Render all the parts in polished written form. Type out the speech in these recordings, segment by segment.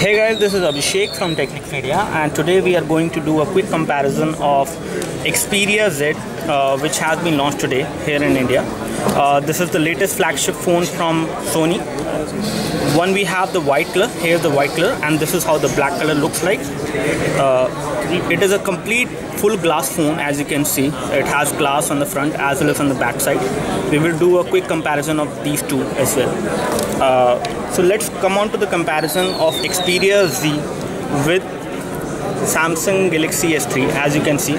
Hey guys, this is Abhishek from Technic Media, and today we are going to do a quick comparison of Xperia Z, which has been launched today here in India. This is the latest flagship phone from Sony. One, we have the white color. Here's the white color, and this is how the black color looks like. It is a complete full glass phone, as you can see. It has glass on the front as well as on the back side. We will do a quick comparison of these two as well. So let's come on to the comparison of Xperia Z with Samsung Galaxy S3. As you can see,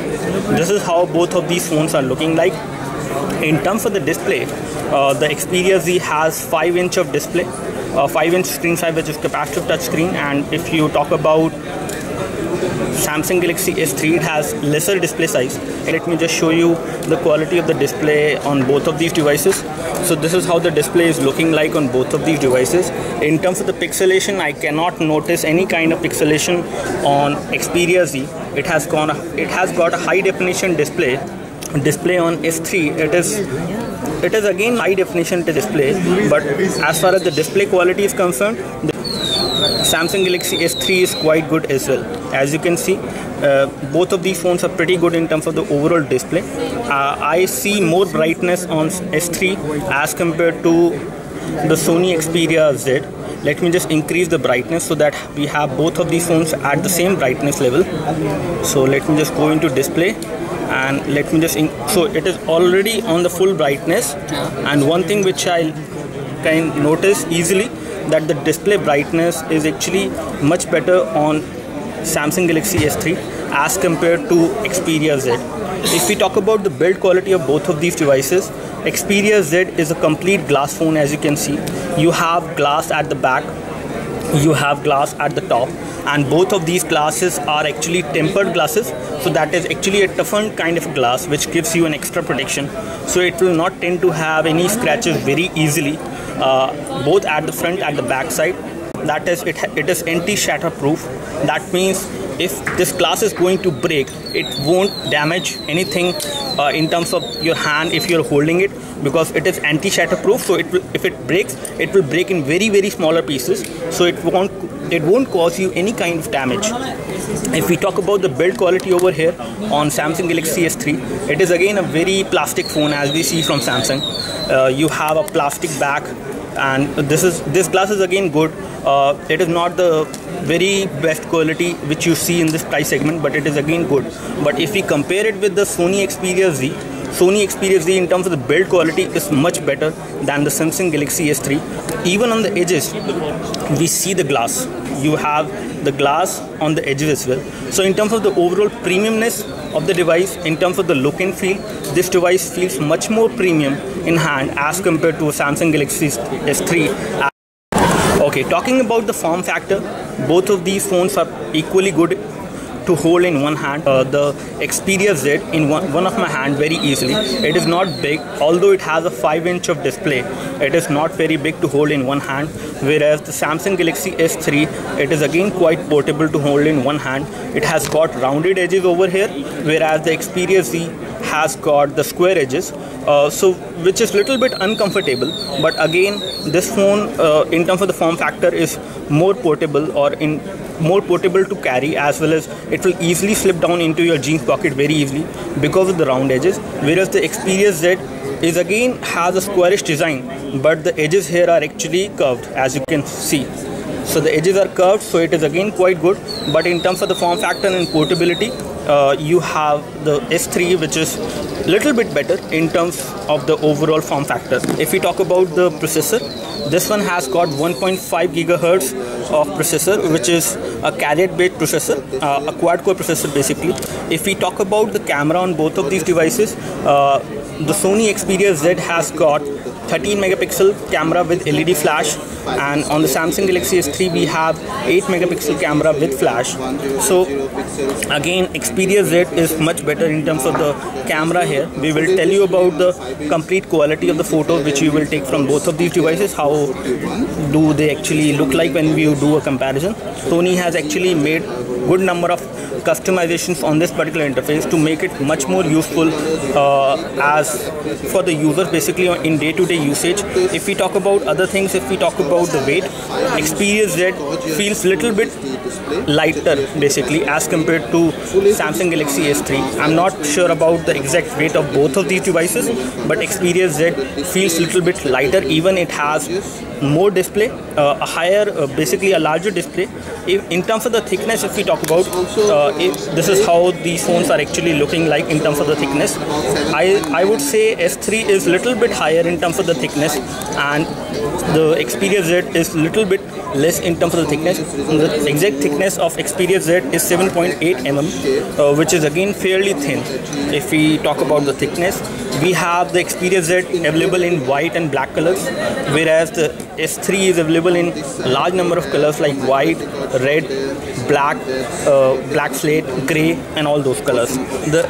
this is how both of these phones are looking like. In terms of the display, the Xperia Z has 5-inch of display, 5-inch screen size, which is capacitive touch screen. And if you talk about Samsung Galaxy S3, it has lesser display size. Let me just show you the quality of the display on both of these devices. So this is how the display is looking like on both of these devices. In terms of the pixelation, I cannot notice any kind of pixelation on Xperia Z. It has got a high definition display on S3. It is again high definition display, but as far as the display quality is concerned, Samsung Galaxy S3 is quite good as well. As you can see, both of these phones are pretty good in terms of the overall display. I see more brightness on S3 as compared to the Sony Xperia Z. Let me just increase the brightness so that we have both of these phones at the same brightness level. So let me just go into display, and let me just so it is already on the full brightness. And one thing which I can notice easily, that the display brightness is actually much better on Samsung Galaxy S3 as compared to Xperia Z. If we talk about the build quality of both of these devices, Xperia Z is a complete glass phone. As you can see, you have glass at the back, you have glass at the top, and both of these glasses are actually tempered glasses. So that is actually a toughened kind of glass, which gives you an extra protection. So it will not tend to have any scratches very easily, both at the front and the back side. That is, it is anti-shatter proof. That means if this glass is going to break, it won't damage anything in terms of your hand if you're holding it, because it is anti-shatter proof. So if it breaks, it will break in very smaller pieces, so it won't cause you any kind of damage. If we talk about the build quality over here on Samsung Galaxy S3, it is again a very plastic phone, as we see from Samsung. You have a plastic back, and this glass is again good. It is not the very best quality which you see in this price segment, but it is again good. But if we compare it with the Sony Xperia Z in terms of the build quality is much better than the Samsung Galaxy S3. Even on the edges, we see the glass. You have the glass on the edges as well. So in terms of the overall premiumness of the device, in terms of the look and feel, this device feels much more premium in hand as compared to a Samsung Galaxy S3. Okay, talking about the form factor, both of these phones are equally good to hold in one hand. The Xperia Z in one of my hand very easily. It is not big, although it has a 5-inch of display. It is not very big to hold in one hand, whereas the Samsung Galaxy S3, it is again quite portable to hold in one hand. It has got rounded edges over here, whereas the Xperia Z has got the square edges, which is little bit uncomfortable. But again, this phone in terms of the form factor is more portable, more portable to carry, as well as it will easily slip down into your jeans pocket very easily because of the round edges. Whereas the Xperia Z is again has a squarish design, but the edges here are actually curved, as you can see. So the edges are curved, so it is again quite good. But in terms of the form factor and portability, you have the S3, which is little bit better in terms of the overall form factor. If we talk about the processor, this one has got 1.5 gigahertz of processor, which is a carrier-based processor, a quad-core processor basically. If we talk about the camera on both of these devices, the Sony Xperia Z has got 13 megapixel camera with LED flash, and on the Samsung Galaxy S3 we have 8 megapixel camera with flash. So again, Xperia Z is much better in terms of the camera here. We will tell you about the complete quality of the photo which you will take from both of these devices. How do they actually look like when we do a comparison? Sony has actually made good number of customizations on this particular interface to make it much more useful as for the users basically in day-to-day usage. If we talk about other things, if we talk about the weight, Xperia Z feels little bit lighter basically as compared to Samsung Galaxy S3. I'm not sure about the exact weight of both of these devices, but Xperia Z feels little bit lighter. Even it has more display, a higher, basically a larger display. In terms of the thickness, if we talk about, this is how these phones are actually looking like in terms of the thickness. I would say S3 is little bit higher in terms of the thickness, and the Xperia Z is little bit less in terms of the thickness. The exact thickness of Xperia Z is 7.8 mm, which is again fairly thin. If we talk about the thickness, we have the Xperia Z available in white and black colors, whereas the S3 is available in large number of colors like white, red, black, black slate, grey, and all those colors. The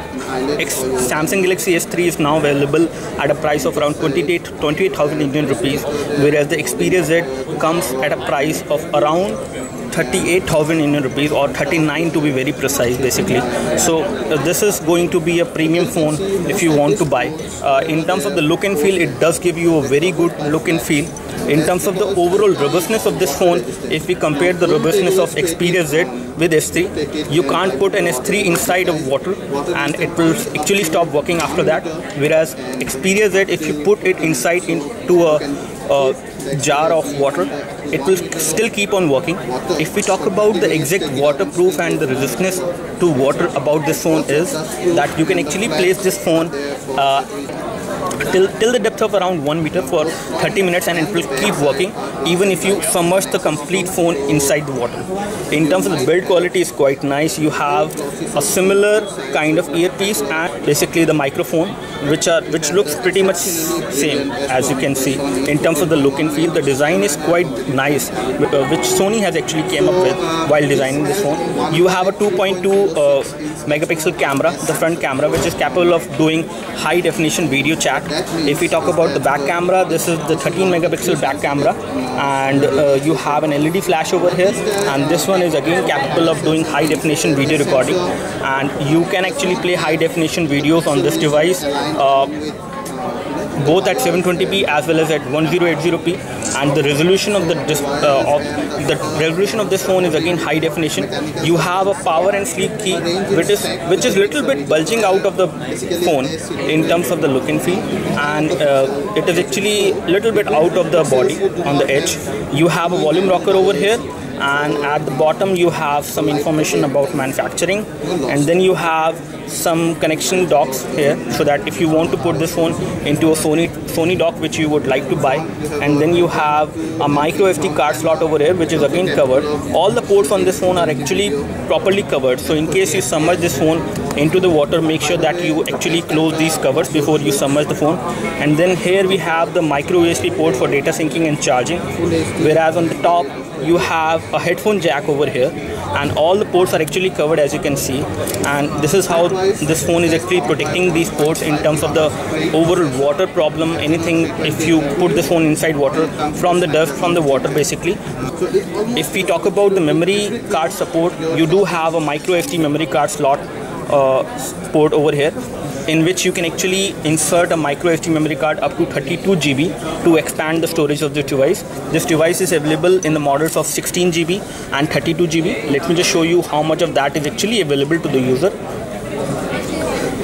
Samsung Galaxy S3 is now available at a price of around 28,000 Indian rupees, whereas the Xperia Z comes at a price of around 38,000 Indian rupees, or 39 to be very precise basically. So this is going to be a premium phone if you want to buy. In terms of the look and feel, it does give you a very good look and feel. In terms of the overall robustness of this phone, if we compare the robustness of Xperia Z with S3, you can't put an S3 inside of water and it will actually stop working after that, whereas Xperia Z, if you put it inside into a jar of water, it will still keep on working. If we talk about the exact waterproof and the resistance to water about this phone is that you can actually place this phone till the depth of around 1 meter for 30 minutes and it will keep working even if you submerge the complete phone inside the water. In terms of the build quality, is quite nice. You have a similar kind of earpiece and basically the microphone, which looks pretty much same as you can see. In terms of the look and feel, the design is quite nice, which Sony has actually came up with while designing this phone. You have a 2.2 megapixel camera, the front camera, which is capable of doing high definition video chat. If we talk about the back camera, this is the 13 megapixel back camera, and you have an LED flash over here, and this one is again capable of doing high definition video recording, and you can actually play high definition videos on this device both at 720p as well as at 1080p, and the resolution of the resolution of this phone is again high definition. You have a power and sleep key which is little bit bulging out of the phone in terms of the look and feel, and it is actually little bit out of the body on the edge. You have a volume rocker over here, and at the bottom you have some information about manufacturing, and then you have some connection docks here, so that if you want to put this phone into a Sony dock which you would like to buy, and then you have a micro SD card slot over here which is again covered. All the ports on this phone are actually properly covered, so in case you submerge this phone into the water, make sure that you actually close these covers before you submerge the phone. And then here we have the micro USB port for data syncing and charging, whereas on the top you have a headphone jack over here, and all the ports are actually covered as you can see. And this is how this phone is actually protecting these ports in terms of the overall water problem, anything if you put this phone inside water, from the dust, from the water basically. If we talk about the memory card support, you do have a micro SD memory card slot port over here, in which you can actually insert a micro SD memory card up to 32 GB to expand the storage of this device. This device is available in the models of 16 GB and 32 GB. Let me just show you how much of that is actually available to the user.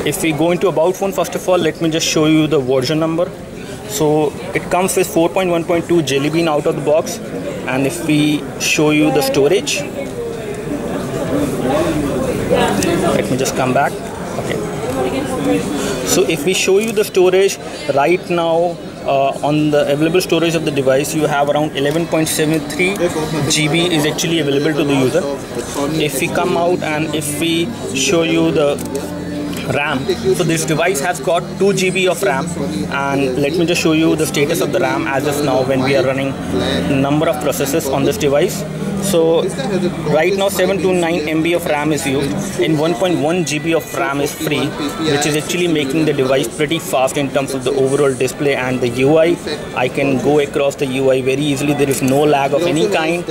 If we go into about phone, first of all, let me just show you the version number. So it comes with 4.1.2 Jelly Bean out of the box, and if we show you the storage, let me just come back. Okay. So if we show you the storage right now, on the available storage of the device, you have around 11.73 GB is actually available to the user. If we come out and if we show you the RAM, so this device has got 2 GB of RAM, and let me just show you the status of the RAM as of now when we are running number of processes on this device. So right now 729 MB of RAM is used and 1.1 GB of RAM is free, which is actually making the device pretty fast in terms of the overall display and the UI. I can go across the UI very easily. There is no lag of any kind.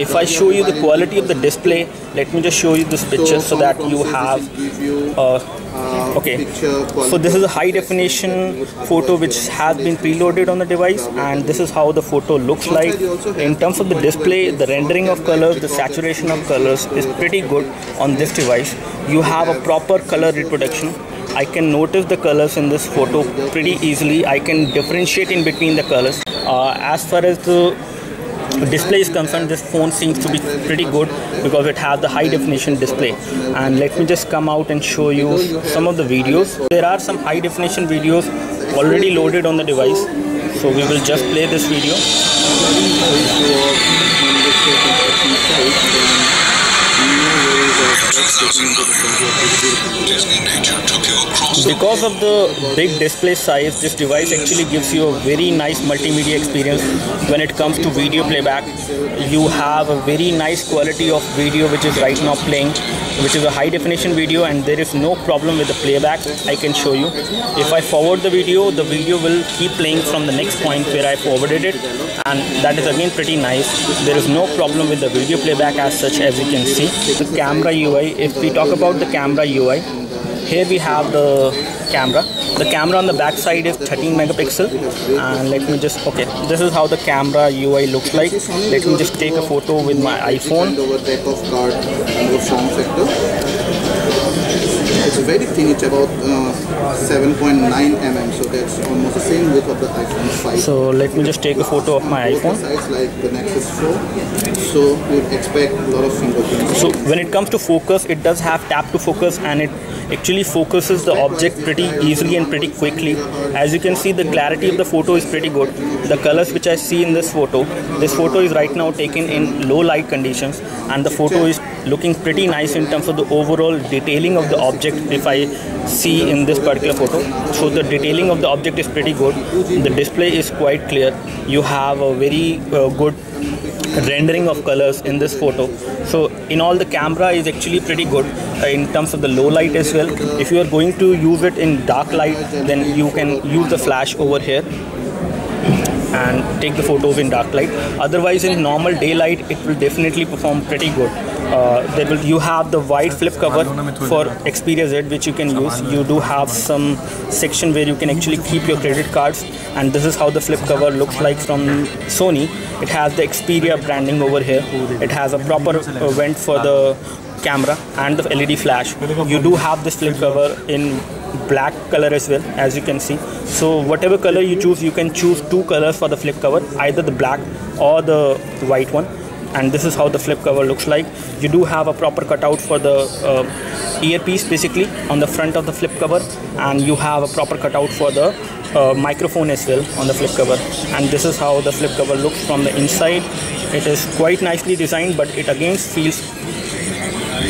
If I show you the quality of the display, let me just show you this picture so that you have okay, so this is a high definition photo which has been preloaded on the device, and this is how the photo looks like. In terms of the display, the rendering of colors, the saturation of colors is pretty good on this device. You have a proper color reproduction. I can notice the colors in this photo pretty easily. I can differentiate in between the colors. As far as the display is concerned, this phone seems to be pretty good because it has the high definition display. And let me just come out and show you some of the videos. There are some high definition videos already loaded on the device, so we will just play this video. Because of the big display size, this device actually gives you a very nice multimedia experience when it comes to video playback. You have a very nice quality of video which is right now playing, which is a high definition video, and there is no problem with the playback. I can show you. If I forward the video will keep playing from the next point where I forwarded it, and that is again pretty nice. There is no problem with the video playback as such, as you can see. The camera UI, if we talk about the camera UI, here we have the camera. The camera on the back side is 13 megapixel, and let me just, okay, this is how the camera UI looks like. Let me just take a photo with my iPhone. It's very thin, it's about 7.9 mm, so that's almost the same width of the iPhone 5. So let me just take a photo of my iPhone. Size like the Nexus 4, so you'd expect a lot of fingerprints. So when it comes to focus, it does have tap to focus, and it actually focuses the object pretty easily and pretty quickly. As you can see, the clarity of the photo is pretty good. The colors which I see in this photo is right now taken in low light conditions, and the photo is looking pretty nice in terms of the overall detailing of the object. If I see in this particular photo, so the detailing of the object is pretty good. The display is quite clear. You have a very good rendering of colors in this photo. So in all, the camera is actually pretty good in terms of the low light as well. If you are going to use it in dark light, then you can use the flash over here and take the photos in dark light. Otherwise, in normal daylight, it will definitely perform pretty good. You have the wide flip cover for Xperia Z, which you can use. You do have some section where you can actually keep your credit cards, and this is how the flip cover looks like from Sony. It has the Xperia branding over here. It has a proper vent for the camera and the LED flash. You do have this flip cover in black color as well, as you can see. So whatever color you choose, you can choose two colors for the flip cover, either the black or the white one. And this is how the flip cover looks like. You do have a proper cutout for the earpiece basically on the front of the flip cover, and you have a proper cutout for the microphone as well on the flip cover. And this is how the flip cover looks from the inside. It is quite nicely designed, but it again feels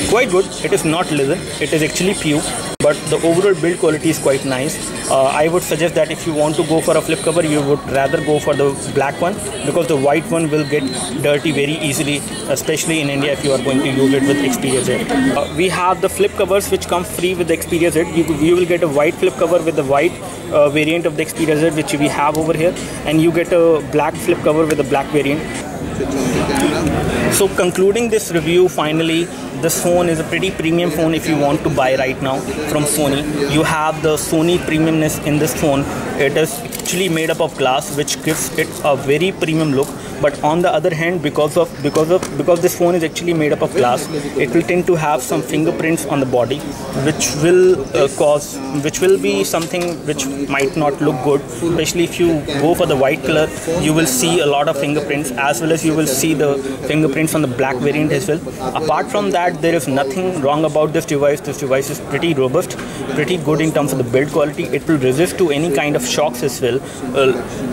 quite good. It is not leather, it is actually PU, but the overall build quality is quite nice. I would suggest that if you want to go for a flip cover, you would rather go for the black one, because the white one will get dirty very easily, especially in India if you are going to use it with Xperia Z. We have the flip covers which come free with the Xperia Z. You will get a white flip cover with the white variant of the Xperia Z, which we have over here, and you get a black flip cover with the black variant. So concluding this review, finally, this phone is a pretty premium phone if you want to buy right now from Sony. You have the Sony premiumness in this phone. It is actually made up of glass, which gives it a very premium look. But on the other hand, because this phone is actually made up of glass, it will tend to have some fingerprints on the body, which will be something which might not look good. Especially if you go for the white color, you will see a lot of fingerprints, as well as you will see the fingerprints on the black variant as well. Apart from that, there is nothing wrong about this device. This device is pretty robust, pretty good in terms of the build quality. It will resist to any kind of shocks as well.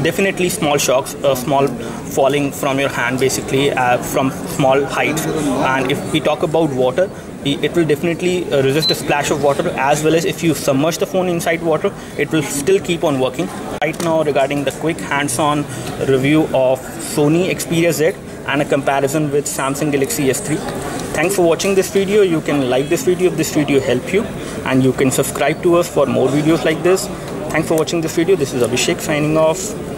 Definitely small shocks, small falling from your hand basically from small heights. And if we talk about water, it will definitely resist a splash of water, as well as if you submerge the phone inside water, it will still keep on working. Right now, regarding the quick hands-on review of Sony Xperia Z, and a comparison with Samsung Galaxy S3. Thanks for watching this video. You can like this video if this video helped you, and you can subscribe to us for more videos like this. Thanks for watching this video. This is Abhishek signing off.